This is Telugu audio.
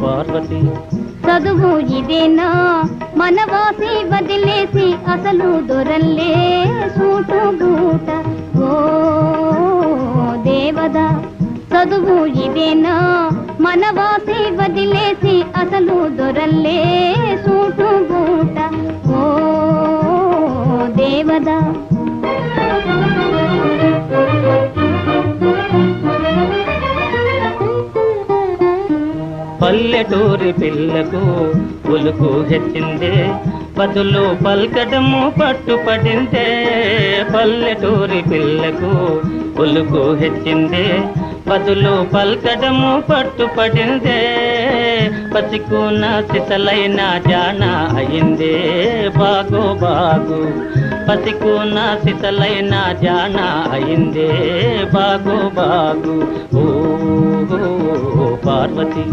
పార్వతి. చదువు ఇదేనా మనవాసి వదిలేసి అసలు దొరల్లే సూటు బూట ఓ దేవదా. చదువు ఇదేనా మనవాసి వదిలేసి అసలు దొరల్లే సూటు బూట ఓ దేవదా. పల్లెటూరి పిల్లకు ఉలుకు హెచ్చిందే, బదులు పల్కటము పట్టుపడిందే. పల్లెటూరి పిల్లకు ఉలుకు హెచ్చిందే, బదులు పల్కటము పట్టుపడిందే. పసికున్న సిసలైన జాన అయిందే బాగు బాగు. పసికున్న సిసలైన జాన అయిందే బాగు బాగు. ఓ పార్వతి.